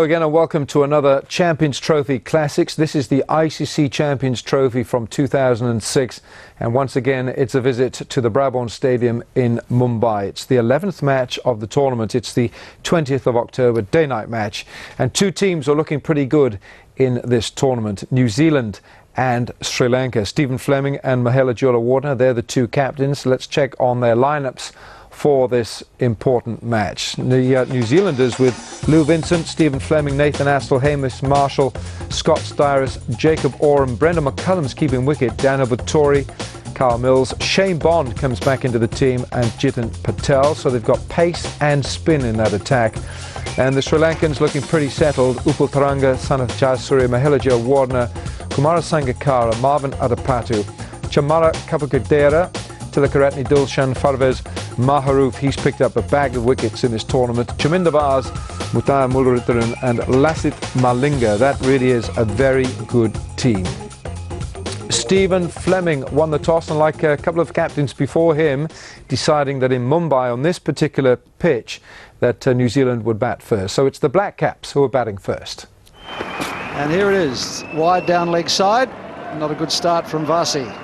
Hello again and welcome to another Champions Trophy Classics. This is the ICC Champions Trophy from 2006 and once again it's a visit to the Brabourne Stadium in Mumbai. It's the 11th match of the tournament. It's the 20th of October day-night match and two teams are looking pretty good in this tournament. New Zealand and Sri Lanka. Stephen Fleming and Mahela Jula-Wardner, they're the two captains. Let's check on their lineups for this important match. The New Zealanders with Lou Vincent, Stephen Fleming, Nathan Astle, Hamish Marshall, Scott Styris, Jacob Oram, Brendan McCullum's keeping wicket, Daniel Vettori, Carl Mills, Shane Bond comes back into the team and Jitin Patel. So they've got pace and spin in that attack. And the Sri Lankans looking pretty settled. Upul Taranga, Sanath Jayasuriya, Mahela Jula-Wardner, Kumara Sangakkara, Marvin Adapatu, Chamara Kapakadera, Tilakaratne Dilshan, Farvez Maharouf, he's picked up a bag of wickets in this tournament. Chaminda Vaz, Mutaya Mullaratharan and Lasith Malinga. That really is a very good team. Stephen Fleming won the toss and, like a couple of captains before him, deciding that in Mumbai on this particular pitch that New Zealand would bat first. So it's the Black Caps who are batting first. And here it is, wide down leg side. Not a good start from Vasi.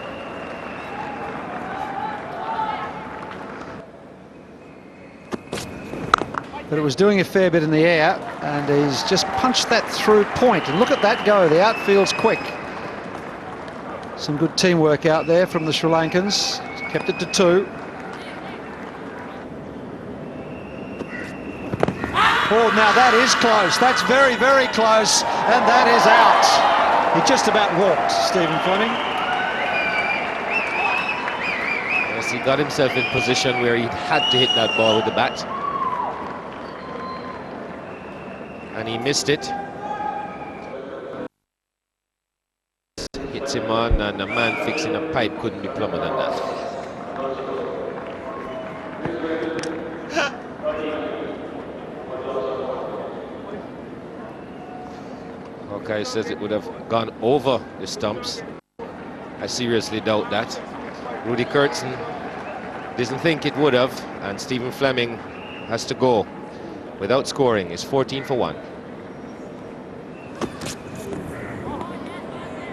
But it was doing a fair bit in the air, and he's just punched that through point. And look at that go, the outfield's quick. Some good teamwork out there from the Sri Lankans. Kept it to 2. Oh, now that is close. That's very, very close, and that is out. He just about walked, Stephen Fleming. Yes, he got himself in position where he had to hit that ball with the bat. And he missed it. Hits him on, and a man fixing a pipe couldn't be plumber than that. Hawkeye says it would have gone over the stumps. I seriously doubt that. Rudy Kurtzen doesn't think it would have, and Stephen Fleming has to go without scoring. It's 14 for 1.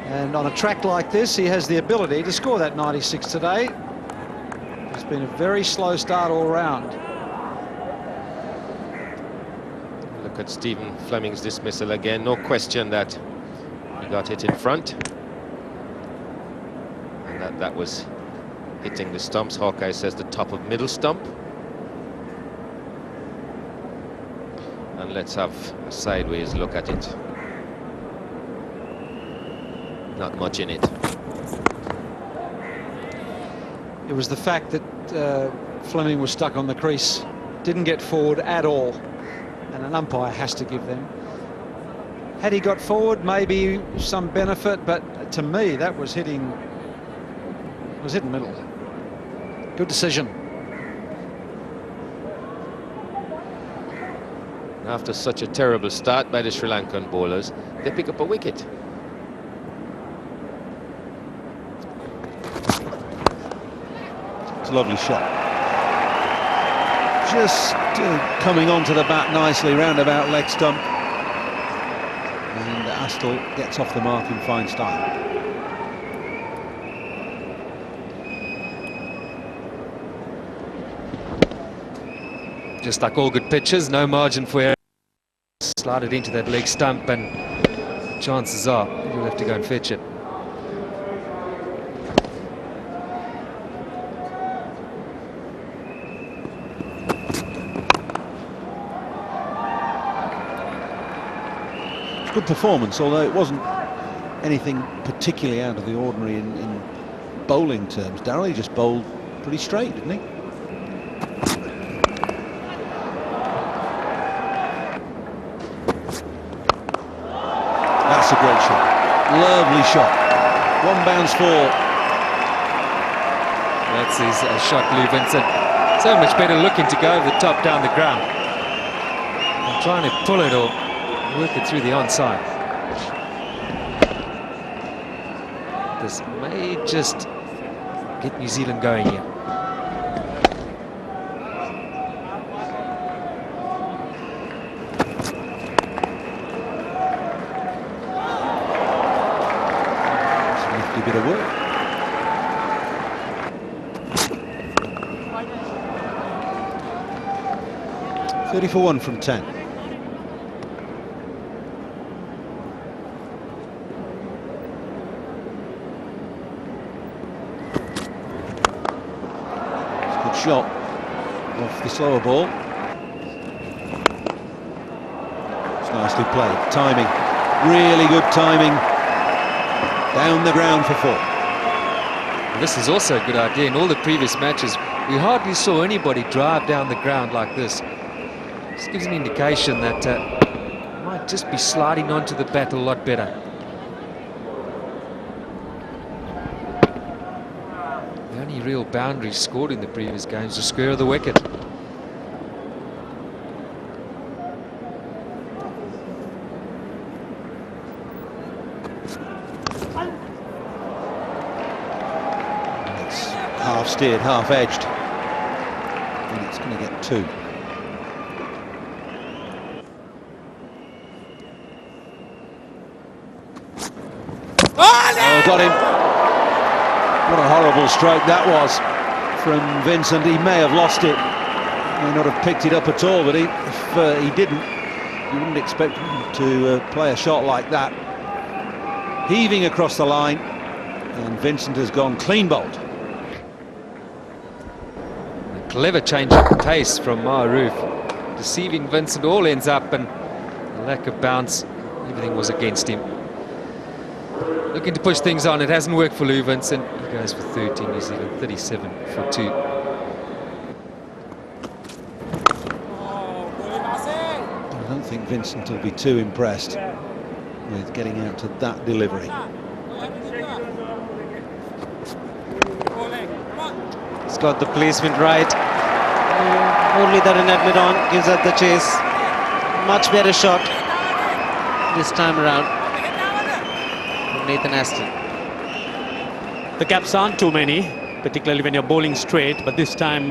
And on a track like this, he has the ability to score that 96 today. It's been a very slow start all round. Look at Stephen Fleming's dismissal again. No question that he got hit in front. And that was hitting the stumps. Hawkeye says the top of middle stump. And let's have a sideways look at it. Not much in it. It was the fact that Fleming was stuck on the crease, didn't get forward at all, and an umpire has to give them. Had he got forward, maybe some benefit, but to me that was hitting middle. Good decision. After such a terrible start by the Sri Lankan bowlers, they pick up a wicket. It's a lovely shot. Just coming onto the bat nicely, roundabout leg stump. And Astle gets off the mark in fine style. Just like all good pitches, no margin for error. Slide it into that leg stump and chances are you'll have to go and fetch it. Good performance, although it wasn't anything particularly out of the ordinary in bowling terms. Darryl, he just bowled pretty straight, didn't he? That's a great shot. Lovely shot. 1 bounce 4. That's his shot, Lou Vincent. So much better looking to go over the top down the ground. And trying to pull it or work it through the onside. This may just get New Zealand going here. 30 for 1 from 10. It's a good shot off the slower ball. It's nicely played. Timing, really good timing. Down the ground for 4. This is also a good idea. In all the previous matches, we hardly saw anybody drive down the ground like this. This gives an indication that might just be sliding onto the bat a lot better. The only real boundary scored in the previous games, the square of the wicket. Half steered, half edged, and it's going to get 2. Oh, got him. What a horrible stroke that was from Vincent. He may have lost it, may not have picked it up at all, but if he didn't, you wouldn't expect him to play a shot like that. Heaving across the line, and Vincent has gone clean bowled. Clever change of pace from Maroof, deceiving Vincent all ends up, and a lack of bounce, everything was against him. Looking to push things on, it hasn't worked for Lou Vincent. He goes for 13, New Zealand 37 for 2. I don't think Vincent will be too impressed with getting out to that delivery. He's got the placement right. Only that in mid-on gives up the chase. Much better shot this time around from Nathan Aston. The gaps aren't too many, particularly when you're bowling straight, but this time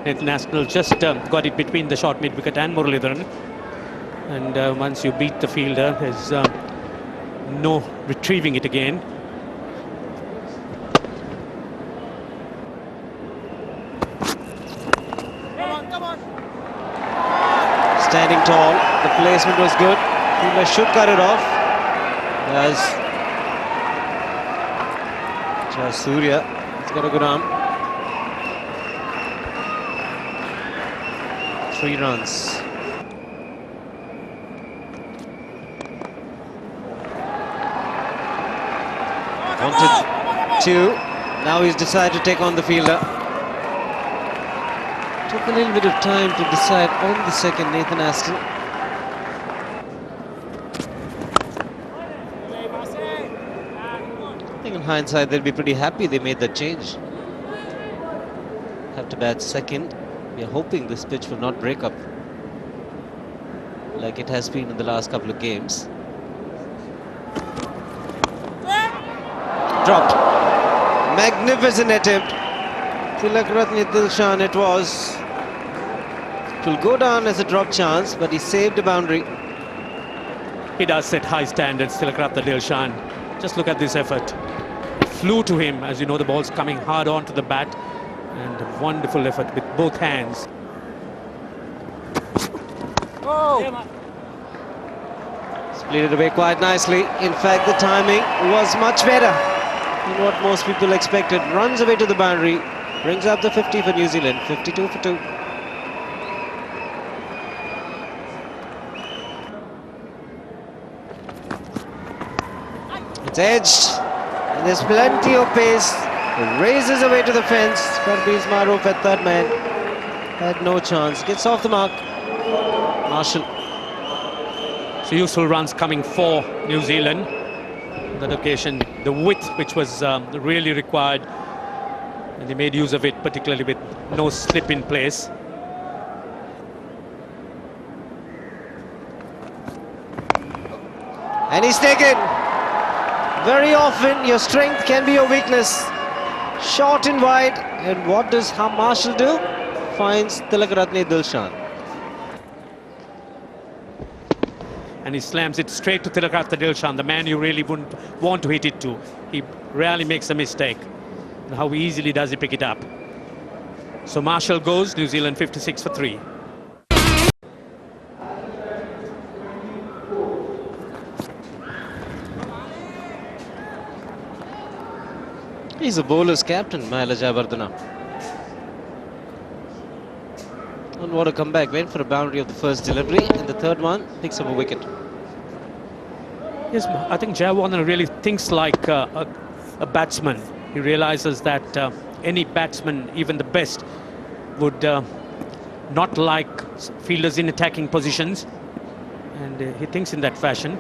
Nathan Aston just got it between the short mid-wicket and Muralidharan. And once you beat the fielder, there's no retrieving it again. Standing tall, the placement was good. Fielder should cut it off. As Surya, he's got a good arm. 3 runs. Wanted 2. Now he's decided to take on the fielder. Took a little bit of time to decide on the second, Nathan Aston. I think in hindsight they'll be pretty happy they made that change. Have to bat second. We are hoping this pitch will not break up like it has been in the last couple of games. Dropped. Magnificent attempt. Tilakratne Dilshan it was. It will go down as a drop chance, but he saved a boundary. He does set high standards, Tilakratne Dilshan. Just look at this effort. It flew to him, as you know, the ball's coming hard onto the bat. And a wonderful effort with both hands. Oh! Split it away quite nicely. In fact, the timing was much better than what most people expected. Runs away to the boundary. Brings up the 50 for New Zealand. 52 for 2. It's edged, and there's plenty of pace. It raises away to the fence. Parvez Maroof at third man. Had no chance. Gets off the mark. Marshall. So useful runs coming for New Zealand. On that occasion, the width which was really required, and they made use of it, particularly with no slip in place. And he's taken. Very often your strength can be your weakness. Short and wide, and what does Marshall do? Finds Tilakratne Dilshan. And he slams it straight to Tilakratne Dilshan, the man you really wouldn't want to hit it to. He rarely makes a mistake. And how easily does he pick it up? So Marshall goes, New Zealand 56 for 3. He's a bowler's captain, Mahela Jayawardene. And what a comeback. Went for a boundary of the first delivery, and the third one picks up a wicket. Yes, I think Jayawardene really thinks like a batsman. He realizes that any batsman, even the best, would not like fielders in attacking positions, and he thinks in that fashion.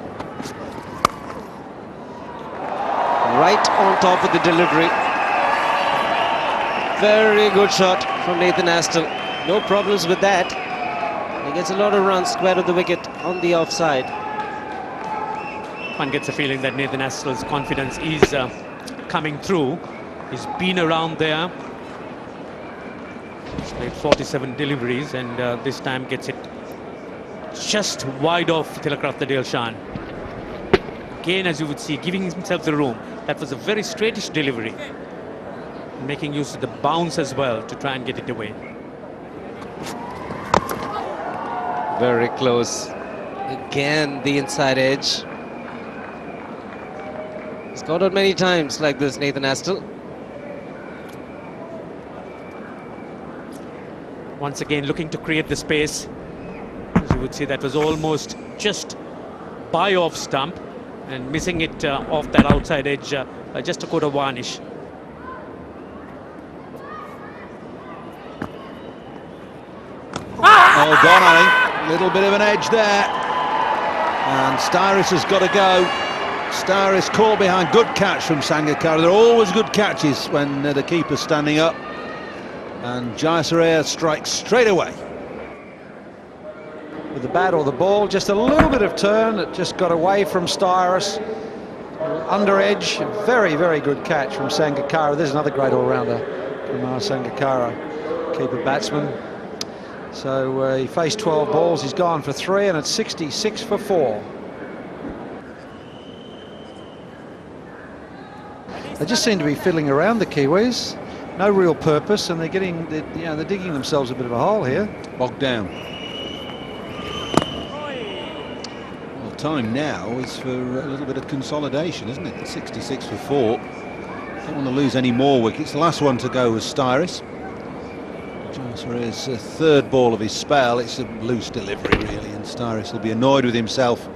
Right on top of the delivery. Very good shot from Nathan Astle. No problems with that. He gets a lot of runs square of the wicket on the offside. One gets a feeling that Nathan Astle's confidence is coming through. He's been around there. He's played 47 deliveries, and this time gets it just wide off Tilakratne Dilshan. Again, as you would see, giving himself the room. That was a very straightish delivery. Making use of the bounce as well to try and get it away. Very close. Again, the inside edge. He's got out many times like this, Nathan Astle. Once again, looking to create the space. As you would see, that was almost just by off stump, and missing it off that outside edge by just a quarter varnish. Oh, gone, I think. Little bit of an edge there. And Styris has got to go. Styris caught behind. Good catch from Sangakkara. There are always good catches when the keeper's standing up. And Jayasuriya strikes straight away. With the bat or the ball, just a little bit of turn. It just got away from Styris. Under edge. Very, very good catch from Sangakkara. There's another great all-rounder, Kumar Sangakkara, keeper batsman. So he faced 12 balls, he's gone for 3, and it's 66 for 4. They just seem to be fiddling around, the Kiwis. No real purpose, and they're digging themselves a bit of a hole here. Bogged down. Well, time now is for a little bit of consolidation, isn't it? 66 for 4. Don't want to lose any more wickets. The last one to go was Styris. Jayasuriya's third ball of his spell. It's a loose delivery, really, and Styris will be annoyed with himself.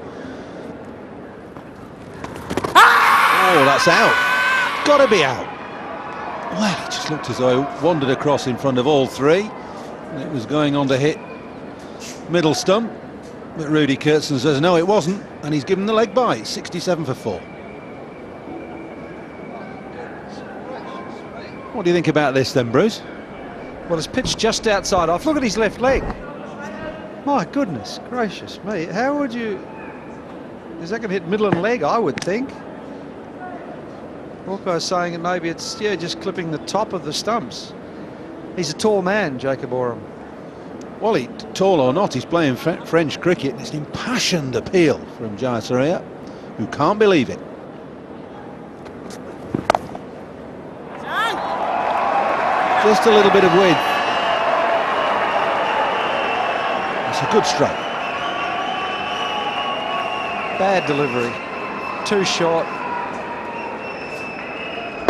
Oh, that's out. Got to be out. Well, it just looked as though it wandered across in front of all three. And it was going on to hit middle stump. But Rudy Kurtzen says no, it wasn't, and he's given the leg bye. 67 for 4. What do you think about this then, Bruce? Well, it's pitched just outside off. Look at his left leg. My goodness gracious me. How would you... Is that going to hit middle and leg? I would think. Hawkeye's saying that maybe it's, yeah, just clipping the top of the stumps. He's a tall man, Jacob Oram. Well, tall or not, he's playing French cricket. It's an impassioned appeal from Jayasuriya, who can't believe it. Just a little bit of width. It's a good stroke. Bad delivery. Too short.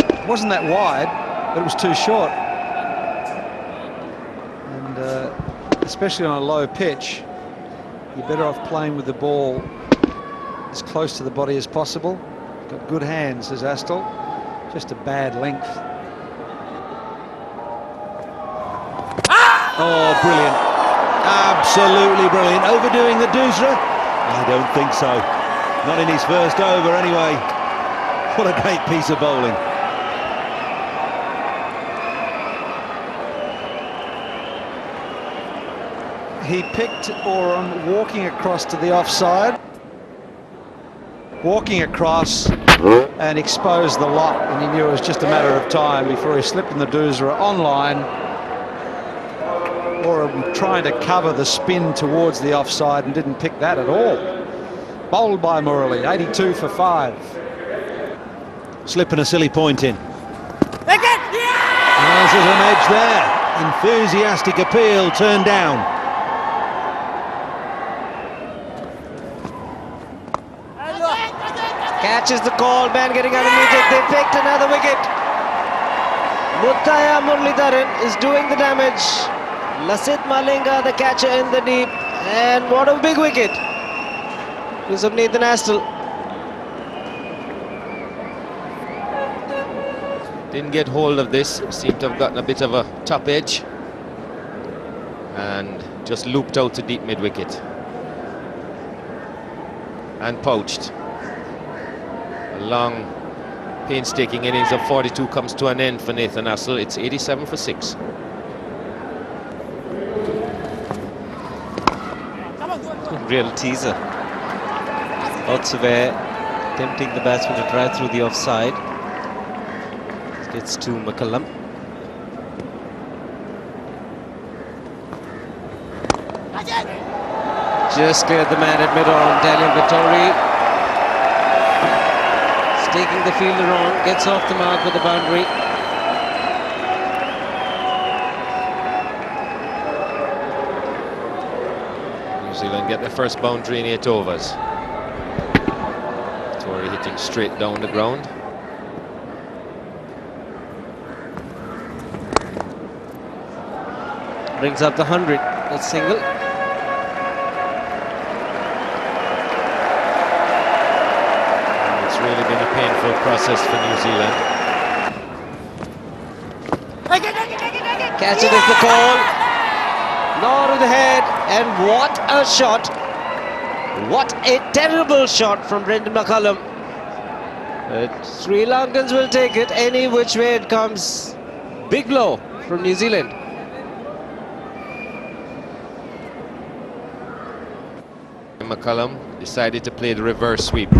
It wasn't that wide, but it was too short. And especially on a low pitch, you're better off playing with the ball as close to the body as possible. Got good hands, says Astle. Just a bad length. Oh, brilliant. Absolutely brilliant. Overdoing the doosra? I don't think so. Not in his first over anyway. What a great piece of bowling. He picked Oram walking across to the offside. Walking across and exposed the lot, and he knew it was just a matter of time before he slipped in the doosra on line. Oram trying to cover the spin towards the offside and didn't pick that at all. Bowled by Murali, 82 for 5. Slipping a silly point in. There's an edge there. Enthusiastic appeal turned down. Catches the call, man getting underneath it. They picked another wicket. Muthaiya Muralidharan is doing the damage. Lasith Malinga, the catcher in the deep. And what a big wicket. Because of Nathan Astle. Didn't get hold of this, seemed to have gotten a bit of a top edge and just looped out to deep mid-wicket and poached. A long, painstaking innings of 42 comes to an end for Nathan Astle. It's 87 for 6. Real teaser. Lots of air, tempting the batsman to drive through the offside. Gets to McCullum. Just cleared the man at mid-on. Daniel Vettori is taking the fielder on, gets off the mark with the boundary. New Zealand get their first boundary in 8 overs. Vettori hitting straight down the ground. Brings up the 100. That's single. It's really been a painful process for New Zealand. Catch it is the call. Nod of the head. And what a shot. What a terrible shot from Brendan McCullum. But Sri Lankans will take it any which way it comes. Big blow from New Zealand. McCullum decided to play the reverse sweep.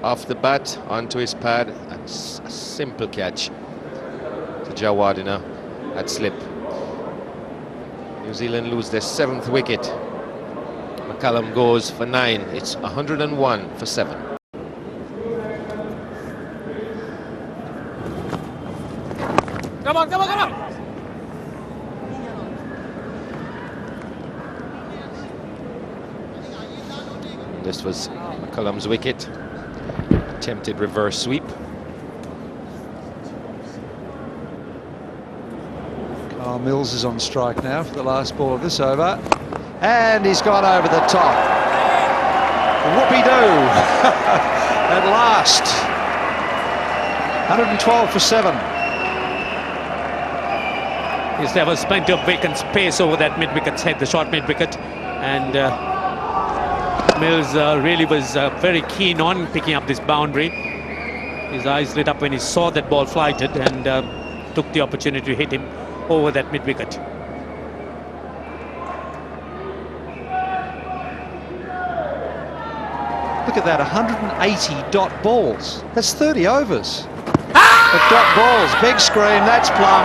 Off the bat, onto his pad, and a simple catch to Jawadina at slip. New Zealand lose their 7th wicket. McCullum goes for 9. It's 101 for 7. Come on, come on, come on! This was McCullum's wicket. Attempted reverse sweep. Carl Mills is on strike now for the last ball of this over. And he's gone over the top. Whoopie-doo! At last. 112 for 7. Yes, there was plenty of vacant space over that mid-wicket's head, the short mid-wicket. And Mills really was very keen on picking up this boundary. His eyes lit up when he saw that ball flighted and took the opportunity to hit him over that mid-wicket. Look at that, 180 dot balls. That's 30 overs. But dot balls, big screen, that's plum.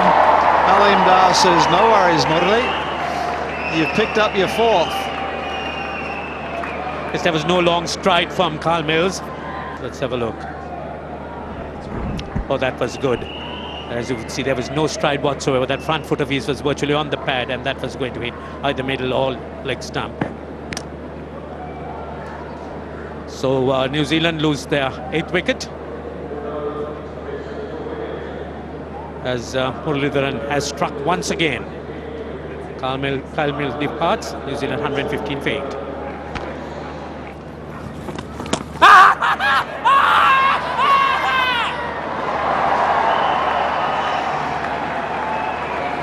Alim Dar says, no worries, Murali. You've picked up your 4th. Yes, there was no long stride from Carl Mills. Let's have a look. Oh, that was good. As you can see, there was no stride whatsoever. That front foot of his was virtually on the pad, and that was going to hit either middle or leg stump. So New Zealand lose their 8th wicket, as Muralidharan has struck once again. Kyle Mills departs. New Zealand 115 for 8.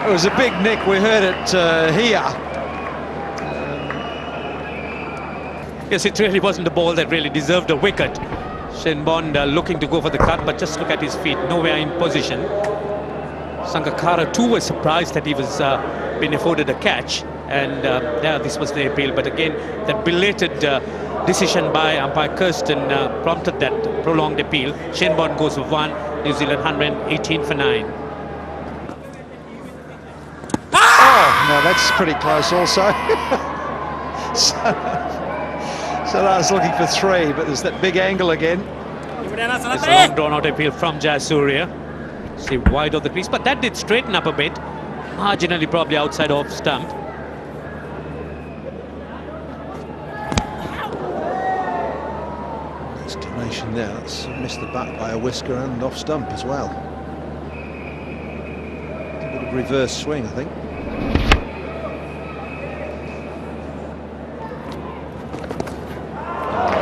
It was a big nick, we heard it here. Yes, it really wasn't a ball that really deserved a wicket. Shane Bond looking to go for the cut, but just look at his feet, nowhere in position. Sangakkara too was surprised that he was being afforded a catch, and this was the appeal. But again, that belated decision by umpire Kirsten prompted that prolonged appeal. Shane Bond goes for 1, New Zealand 118 for 9. No, that's pretty close also. So I was looking for 3, but there's that big angle again. It's a long drawn-out appeal from Jayasuriya. See, wide of the crease, but that did straighten up a bit. Marginally probably outside off stump. Exclamation there. That's missed the bat by a whisker and off stump as well. bit of reverse swing, I think.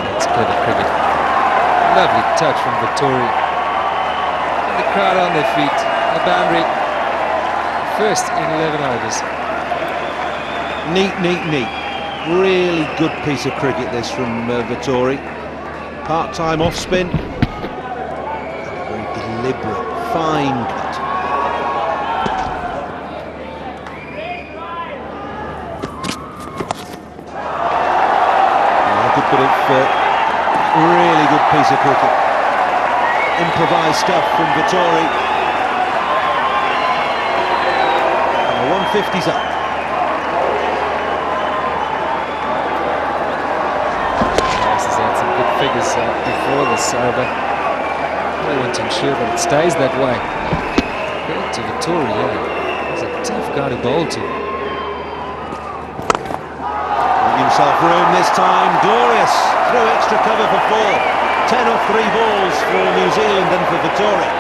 That's clever cricket. Lovely touch from Vittori. And the crowd on their feet. A boundary. First in 11 overs. Neat, neat, neat. Really good piece of cricket this from Vittori. Part-time off-spin. Very deliberate, fine cut. A good bit of really good piece of cricket. Improvised stuff from Vittori. And the 150's up. Figures before this over. They want to ensure that it stays that way. Good to Vittori, yeah. He's a tough guy to bowl to. Giving himself room this time. Glorious through extra cover for 4. 10 off 3 balls for New Zealand and for Vittori.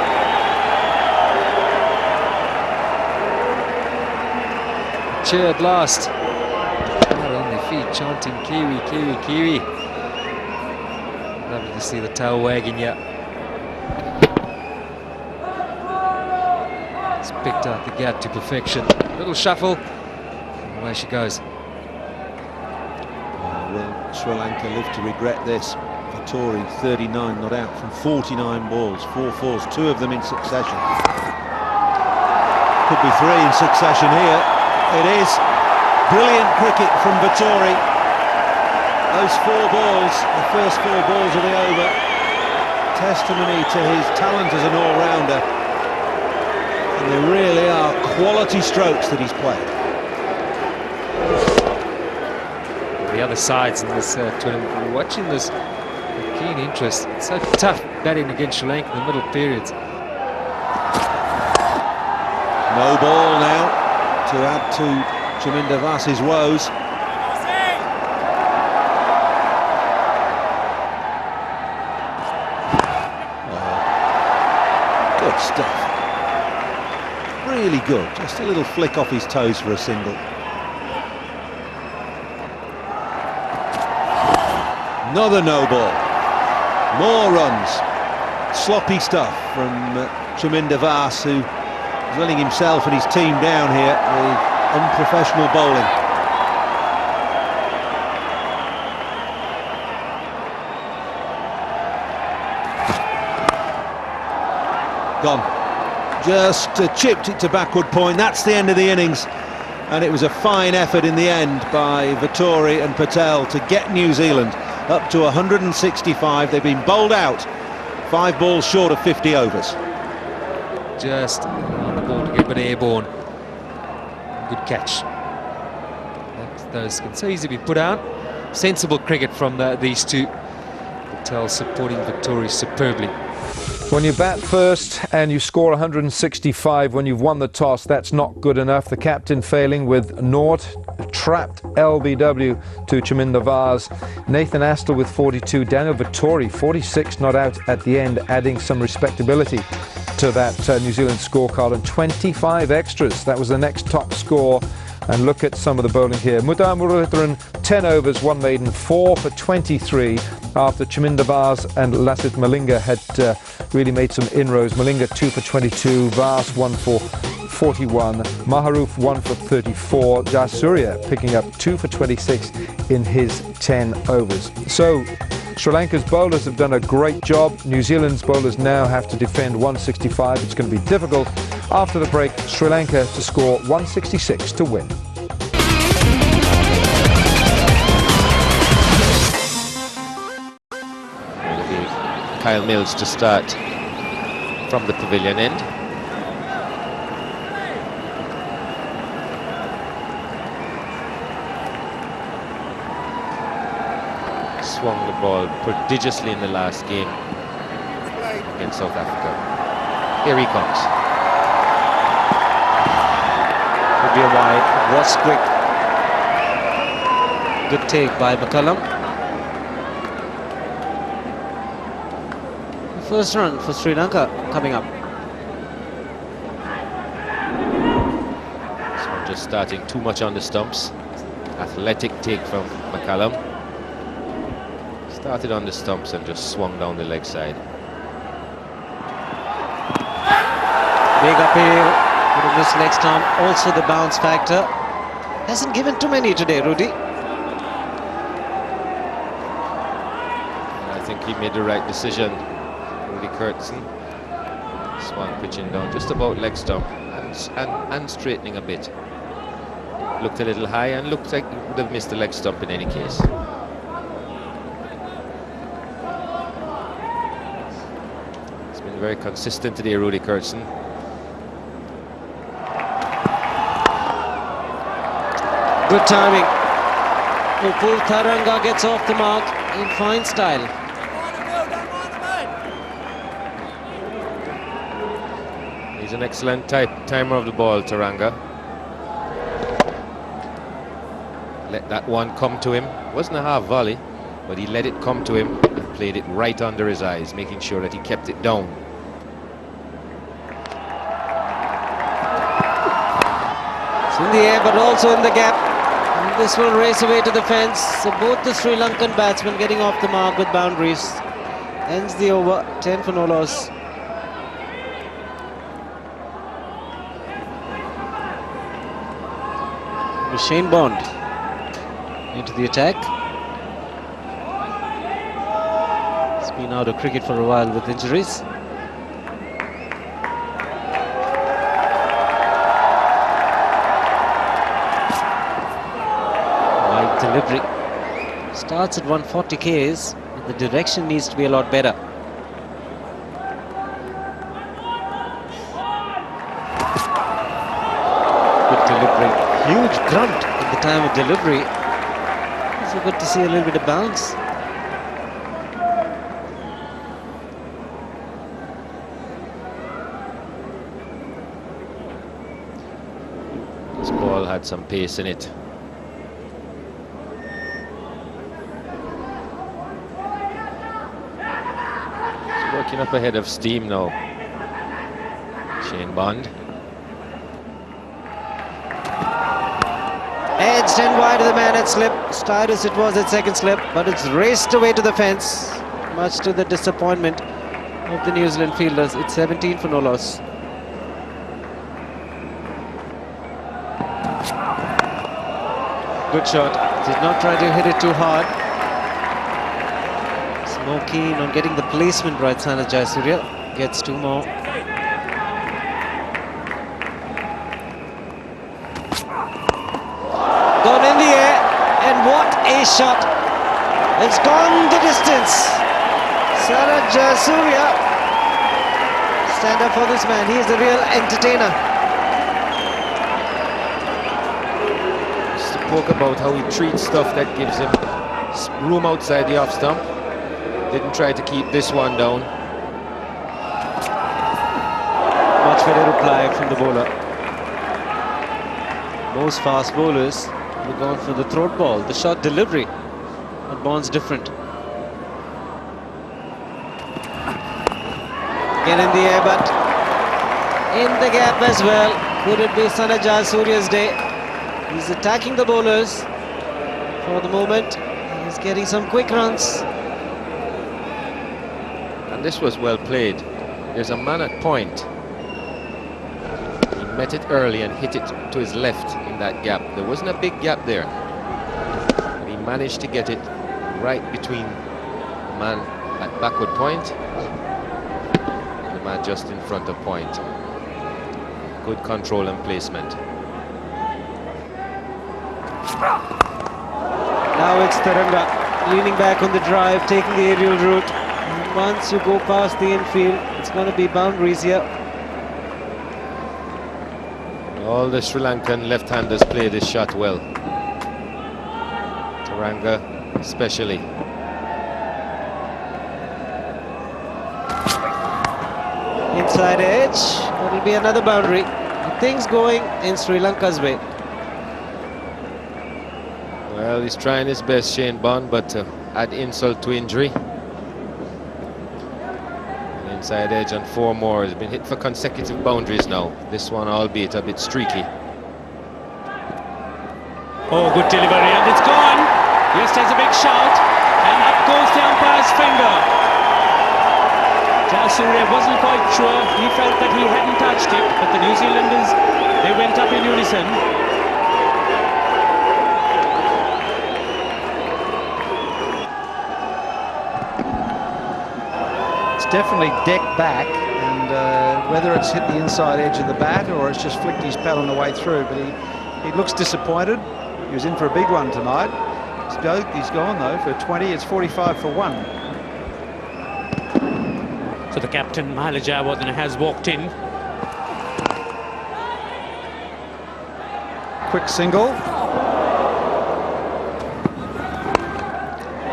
Cheer at last. Out on their feet, chanting Kiwi, Kiwi, Kiwi. Lovely to see the tail wagging here. It's picked out the gap to perfection. Little shuffle, and away she goes. Will Sri Lanka live to regret this? Vittori, 39 not out from 49 balls, 4 fours, 2 of them in succession. Could be 3 in succession here. It is. Brilliant cricket from Vittori. Those 4 balls, the first 4 balls of the over, testimony to his talent as an all-rounder. And they really are quality strokes that he's played. The other sides in this tournament, we're watching this with keen interest. It's so tough batting against Sri Lanka in the middle periods. No ball now to add to Chaminda Vaas's woes. Good stuff. Really good. Just a little flick off his toes for a single. Another no ball. More runs. Sloppy stuff from Chaminda Vaas, who is letting himself and his team down here with unprofessional bowling. Gone. Just chipped it to backward point. That's the end of the innings. And it was a fine effort in the end by Vittori and Patel to get New Zealand up to 165. They've been bowled out 5 balls short of 50 overs. Just on the ball to get a bit airborne. Good catch. Those can so easily be put out. Sensible cricket from these two. Patel supporting Vittori superbly. When you bat first and you score 165 when you've won the toss, that's not good enough. The captain failing with naught, trapped LBW to Chaminda Vaas. Nathan Astle with 42, Daniel Vittori 46 not out at the end, adding some respectability to that New Zealand scorecard, and 25 extras. That was the next top score. And look at some of the bowling here. Mudar Muralitharan, 10 overs, 1 maiden, 4 for 23 after Chaminda Vaas and Lasith Malinga had really made some inroads. Malinga 2 for 22, Vaas 1 for 41, Maharoof 1 for 34, Jayasuriya picking up 2 for 26 in his 10 overs. So Sri Lanka's bowlers have done a great job. New Zealand's bowlers now have to defend 165. It's going to be difficult. After the break, Sri Lanka to score 166 to win. Kyle Mills to start from the pavilion end. Swung the ball prodigiously in the last game against South Africa. Here he comes. Could be a wide. Was quick. Good take by McCullum. First run for Sri Lanka coming up. just starting too much on the stumps. Athletic take from McCallum. Started on the stumps and just swung down the leg side. Big appeal for this leg stump. Also the bounce factor. Hasn't given too many today, Rudy. I think he made the right decision. Rudy Kurtzen swung pitching down just about leg stump and straightening a bit. Looked a little high and looked like he would have missed the leg stump in any case. It's been very consistent today, Rudy Kurtzen. Good timing. Upul Taranga gets off the mark in fine style. He's an excellent timer of the ball, Taranga. Let that one come to him. Wasn't a half volley, but he let it come to him and played it right under his eyes, making sure that he kept it down. It's in the air, but also in the gap. And this will race away to the fence. So both the Sri Lankan batsmen getting off the mark with boundaries. Ends the over, 10 for no loss. Shane Bond into the attack. He's been out of cricket for a while with injuries. Wide delivery. Starts at 140 Ks, but the direction needs to be a lot better. Good delivery. Huge grunt at the time of delivery. So good to see a little bit of bounce. This ball had some pace in it. He's working up ahead of steam now. Shane Bond. Edged and wide of the man at slip. Tight as it was at second slip, but it's raced away to the fence, much to the disappointment of the New Zealand fielders. It's 17 for no loss. Good shot. Did not try to hit it too hard. He's more keen on getting the placement right. Sana Jayasuriya gets two more. Gone in the air, and what a shot! It's gone the distance. Sana Jayasuriya, stand up for this man. He is the real entertainer. Spoke about how he treats stuff that gives him room outside the off stump. Didn't try to keep this one down. Much better reply from the bowler. Most fast bowlers have gone for the throat ball, the short delivery. But Bond's different. Again in the air, but in the gap as well. Could it be Sana Jayasuriya's day? He's attacking the bowlers for the moment. He's getting some quick runs. And this was well played. There's a man at point. He met it early and hit it to his left in that gap. There wasn't a big gap there. But he managed to get it right between the man at backward point and the man just in front of point. Good control and placement. Now it's Taranga leaning back on the drive, taking the aerial route. And once you go past the infield, it's going to be boundaries here. All the Sri Lankan left-handers play this shot well. Taranga especially. Inside edge, that'll be another boundary. Things going in Sri Lanka's way. Well, he's trying his best, Shane Bond, but add insult to injury. An inside edge on 4 more. He's been hit for consecutive boundaries now. This one, albeit a bit streaky. Oh, good delivery, and it's gone. Just has a big shout, and up goes the umpire's finger. Jayasuriya wasn't quite sure. He felt that he hadn't touched it, but the New Zealanders, they went up in unison. It's definitely decked back, and whether it's hit the inside edge of the bat or it's just flicked his pad on the way through, but he looks disappointed. He was in for a big one tonight. He's gone though for 20. It's 45 for 1. So the captain, Mahela Jayawardene, has walked in. Quick single.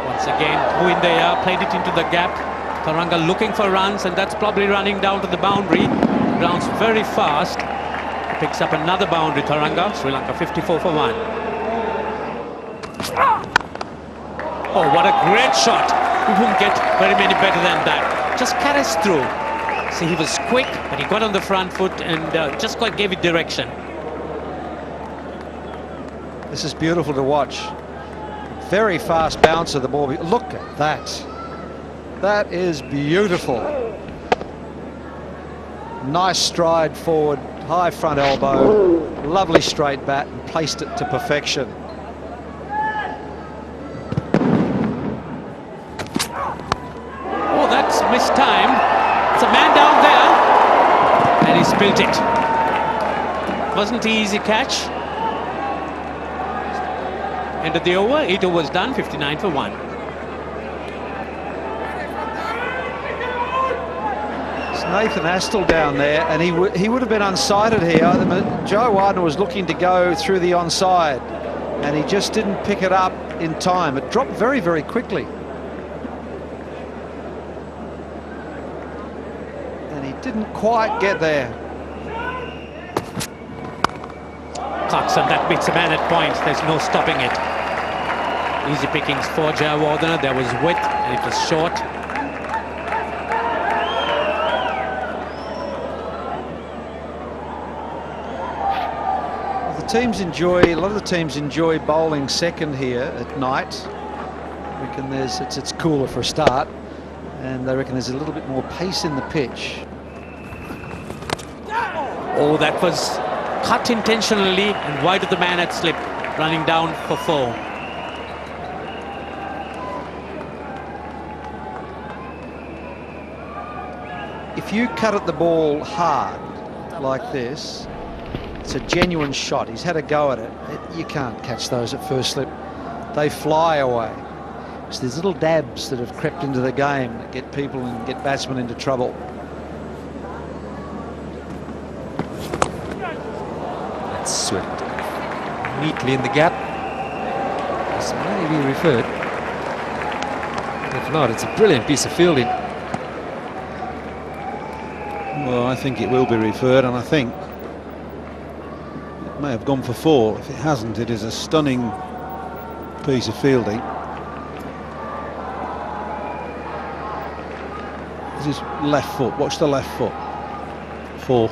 Once again, who in they are, played it into the gap. Taranga looking for runs, and that's probably running down to the boundary. Grounds very fast. Picks up another boundary, Taranga. Sri Lanka 54 for 1. Oh, what a great shot. You wouldn't get very many better than that. Just carries through. See, he was quick, but he got on the front foot and just quite gave it direction. This is beautiful to watch. Very fast bounce of the ball. Look at that. That is beautiful. Nice stride forward, high front elbow, lovely straight bat, and placed it to perfection. Oh, that's mistimed. It's a man down there, and he spilled it. Wasn't an easy catch. End of the over, 8 overs done, 59 for 1. It's Nathan Astle down there, and he would have been unsighted here. Jayawardene was looking to go through the onside, and he just didn't pick it up in time. It dropped very, very quickly. And he didn't quite get there. Clarkson, that beats a man at point. There's no stopping it. Easy pickings for Jayawardene. There was width, and it was short. A lot of the teams enjoy bowling second here at night. I reckon it's cooler for a start, and they reckon there's a little bit more pace in the pitch. Oh, that was cut intentionally and wide of the man at slip, running down for 4. If you cut at the ball hard like this, it's a genuine shot. He's had a go at it. You can't catch those at first slip. They fly away. So there's little dabs that have crept into the game that get people and get batsmen into trouble. That's swept neatly in the gap. This may be referred. If not, it's a brilliant piece of fielding. Well, I think it will be referred, and I think it may have gone for 4. If it hasn't, it is a stunning piece of fielding. This is left foot. Watch the left foot. 4.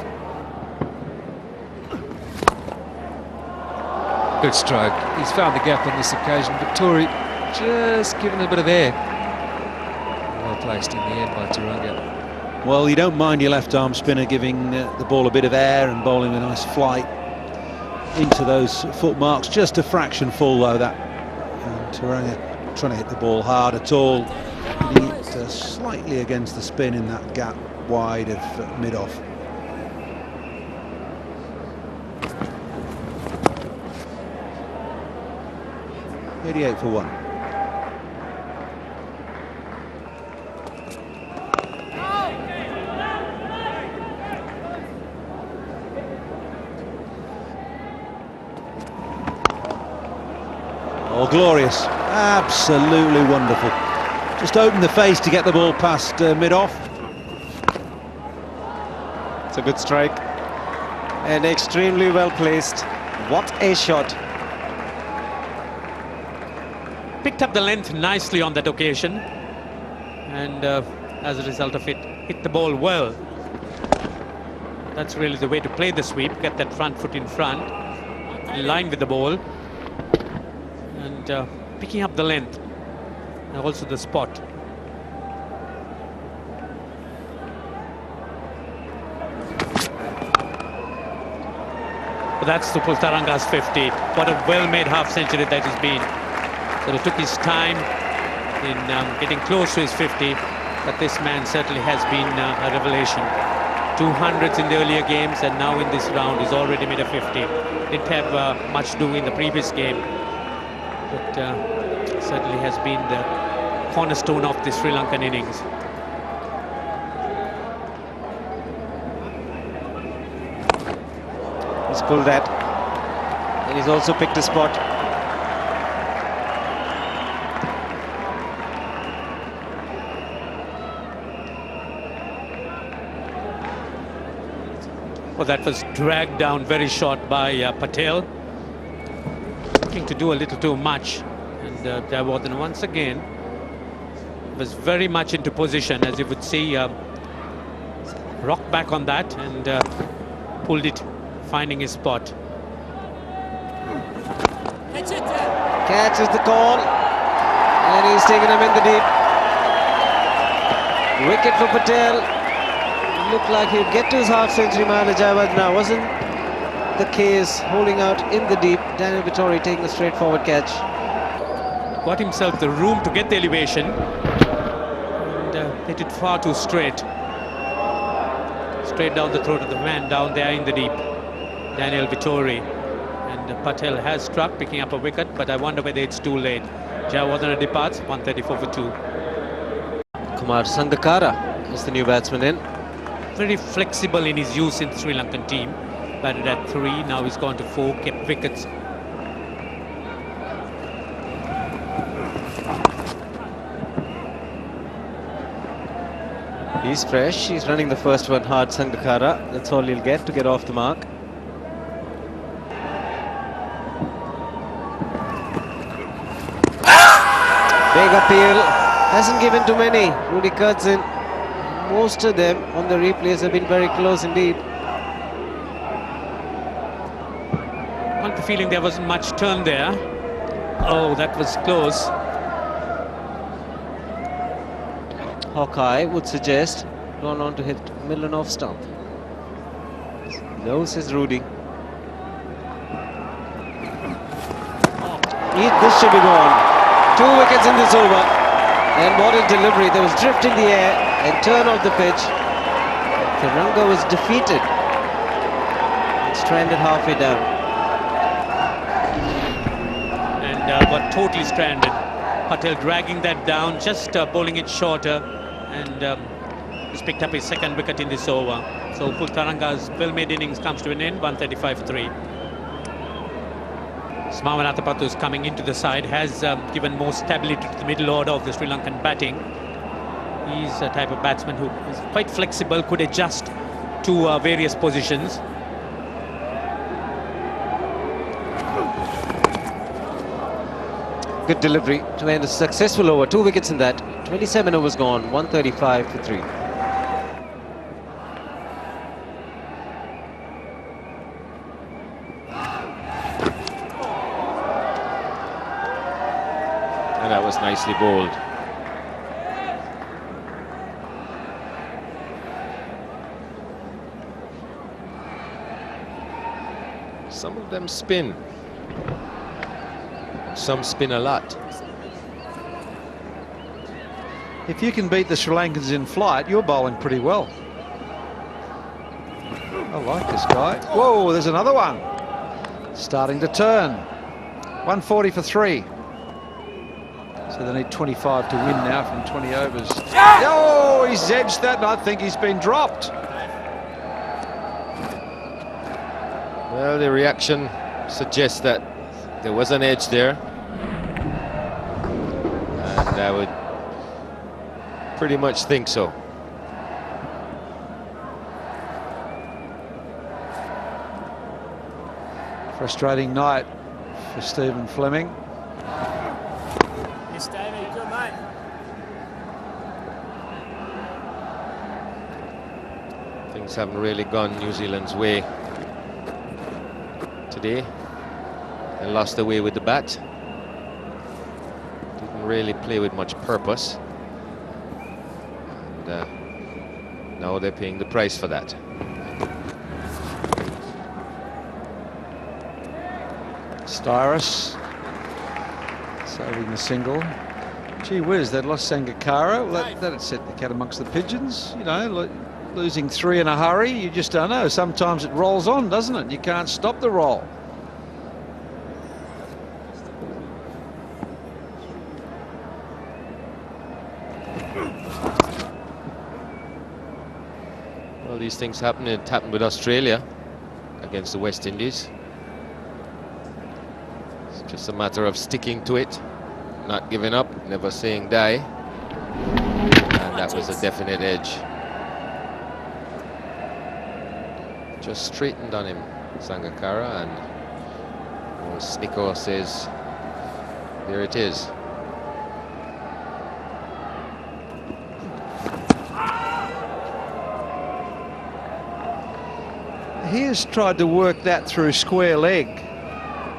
Good stroke. He's found the gap on this occasion, but Tory just given a bit of air. Well placed in the end by Taranga. Well, you don't mind your left-arm spinner giving the ball a bit of air and bowling a nice flight into those foot marks. Just a fraction full, though, that. And Taranga trying to hit the ball hard at all. Hitting it slightly against the spin in that gap wide of mid-off. .88 for 1. Oh, glorious. Absolutely wonderful. Just open the face to get the ball past mid-off. It's a good strike. And extremely well placed. What a shot. Picked up the length nicely on that occasion. And as a result of it, hit the ball well. That's really the way to play the sweep. Get that front foot in front. In line with the ball. and picking up the length and also the spot. But that's Supul Taranga's 50. What a well-made half-century that has been. So he took his time in getting close to his 50, but this man certainly has been a revelation. 200s in the earlier games, and now in this round he's already made a 50. Didn't have much to do in the previous game, but certainly has been the cornerstone of the Sri Lankan innings. He's pulled that, and he's also picked a spot. Well, that was dragged down very short by Patel. Looking to do a little too much, and Jayawardene once again was very much into position, as you would see. Rocked back on that and pulled it, finding his spot. Catch is the call, and he's taken him in the deep. Wicket for Patel. Looked like he'd get to his half-century mileage, but now wasn't the case. Holding out in the deep. Daniel Vittori taking a straightforward catch. Got himself the room to get the elevation, and hit it far too straight. Straight down the throat of the man down there in the deep, Daniel Vittori. And Patel has struck, picking up a wicket, but I wonder whether it's too late. Jayawardene departs, 134 for 2. Kumar Sangakkara is the new batsman in. Very flexible in his use in the Sri Lankan team. Batted at 3, now he's gone to 4, kept wickets. He's fresh, he's running the first one hard, Sangakkara. That's all he'll get to get off the mark. Big appeal, hasn't given too many. Rudy Kurtzen, most of them on the replays have been very close indeed. I got the feeling there wasn't much turn there. Oh, that was close. Hawkeye would suggest gone on to hit middle and off stump. No, says Rudy. This should be gone. 2 wickets in this over. And what a delivery. There was drift in the air and turn off the pitch. Taranga was defeated. Stranded halfway down. And got totally stranded. Patel dragging that down, just bowling it shorter, and he's picked up his 2nd wicket in this over. So Supul Taranga's well-made innings comes to an end, 135 for 3. Smawan Atapattu's coming into the side has given more stability to the middle order of the Sri Lankan batting. He's a type of batsman who is quite flexible, could adjust to various positions. Good delivery to end a successful over. 2 wickets in that. 27 overs gone, 135 for 3. And that was nicely bowled. Some of them spin. Some spin a lot. If you can beat the Sri Lankans in flight, you're bowling pretty well. I like this guy. Whoa, there's another one. Starting to turn. 140 for 3. So they need 25 to win now from 20 overs. Oh, he's edged that, and I think he's been dropped. Well, the reaction suggests that there was an edge there. And I would pretty much think so. Frustrating night for Stephen Fleming. Things haven't really gone New Zealand's way today. They lost their way with the bat. didn't really play with much purpose. And now they're paying the price for that. Styrus saving the single. Gee whiz, they'd lost Sangakkara. Well, that'd set the cat amongst the pigeons. You know, losing 3 in a hurry, you just don't know. Sometimes it rolls on, doesn't it? You can't stop the roll. Well, these things happen. It happened with Australia against the West Indies. It's just a matter of sticking to it, not giving up, never saying die. And that was a definite edge. Just straightened on him, Sangakkara, and old Snicko says, there it is. He has tried to work that through square leg,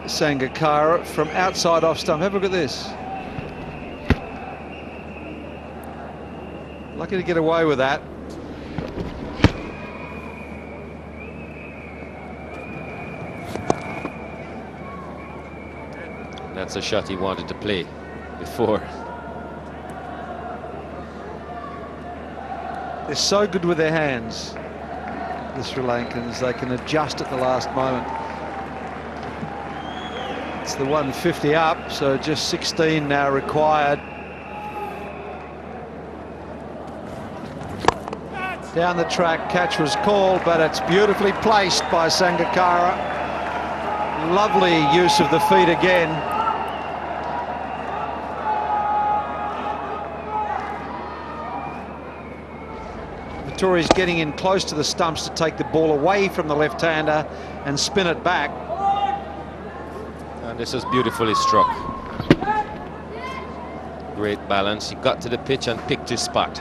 Sangakkara, from outside off stump. Have a look at this. Lucky to get away with that. That's a shot he wanted to play before. They're so good with their hands, the Sri Lankans. They can adjust at the last moment. It's the 150 up, so just 16 now required. Down the track, catch was called, but it's beautifully placed by Sangakkara. Lovely use of the feet again. Vittori's getting in close to the stumps to take the ball away from the left-hander and spin it back. And this is beautifully struck. Great balance. He got to the pitch and picked his spot.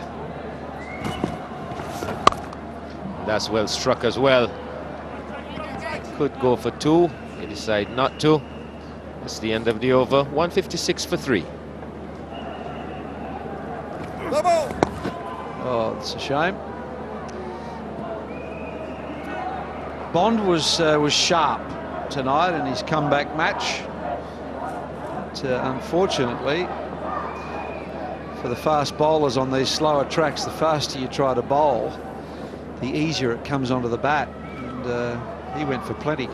That's well struck as well. Could go for 2. They decide not to. It's the end of the over. 156 for 3. Oh, it's a shame. Bond was sharp tonight in his comeback match. But, unfortunately, for the fast bowlers on these slower tracks, the faster you try to bowl, the easier it comes onto the bat. And he went for plenty.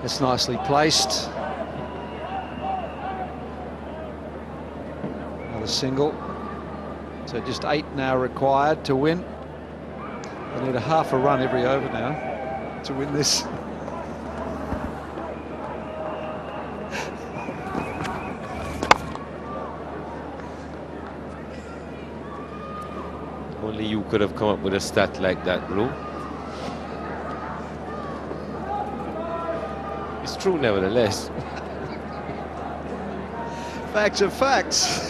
It's nicely placed. Another single. So just 8 now required to win. They need a half a run every over now to win this. Only you could have come up with a stat like that, Blue. It's true nevertheless. Facts are facts.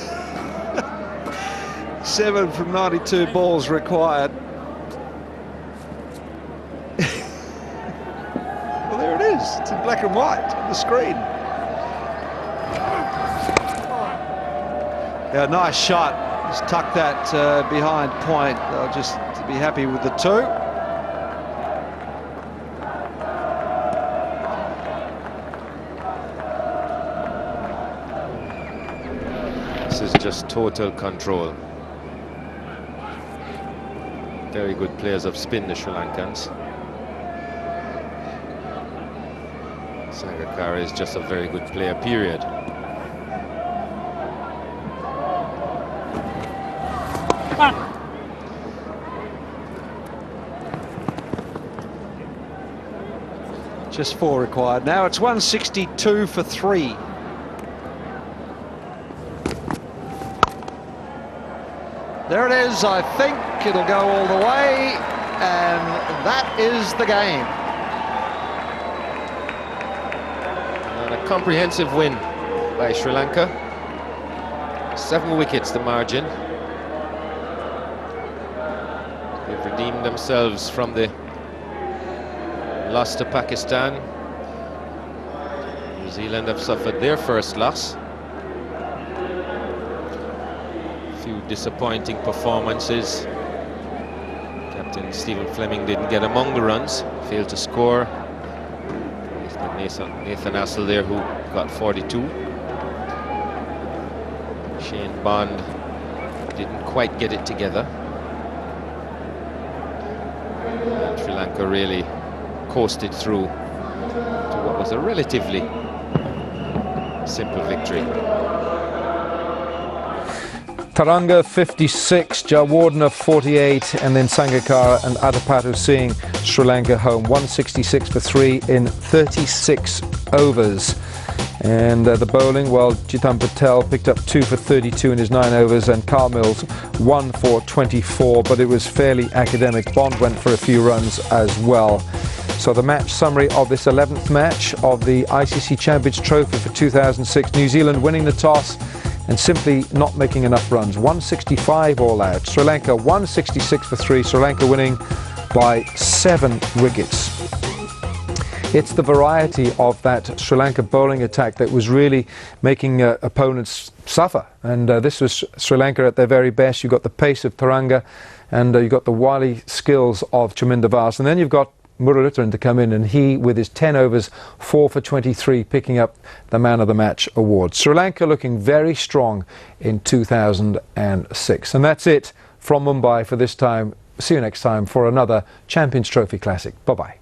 7 from 92 balls required. Well, there it is. It's in black and white on the screen. Yeah, nice shot. Just tuck that behind point. They'll just be happy with the 2. This is just total control. Very good players of spin, the Sri Lankans. Sangakkara is just a very good player, period. Just 4 required. Now it's 162 for 3. There it is. I think it'll go all the way, and that is the game. And a comprehensive win by Sri Lanka. 7 wickets the margin. They've redeemed themselves from the loss to Pakistan. New Zealand have suffered their first loss. A few disappointing performances. Captain Stephen Fleming didn't get among the runs, failed to score. Nathan Hassel there, who got 42. Shane Bond didn't quite get it together. And Sri Lanka really coasted through to what was a relatively simple victory. Taranga 56, Jawardena 48, and then Sangakkara and Adapatu seeing Sri Lanka home 166 for 3 in 36 overs. And the bowling, well, Jitan Patel picked up 2 for 32 in his 9 overs, and Carl Mills 1 for 24, but it was fairly academic. Bond went for a few runs as well. So the match summary of this 11th match of the ICC Champions Trophy for 2006, New Zealand winning the toss and simply not making enough runs. 165 all out. Sri Lanka 166 for 3. Sri Lanka winning by 7 wickets. It's the variety of that Sri Lanka bowling attack that was really making opponents suffer. And this was Sri Lanka at their very best. You've got the pace of Taranga, and you've got the wily skills of Chaminda Vaas. And then you've got Muralitharan to come in, and he, with his 10 overs, 4 for 23, picking up the Man of the Match award. Sri Lanka looking very strong in 2006. And that's it from Mumbai for this time. See you next time for another Champions Trophy Classic. Bye-bye.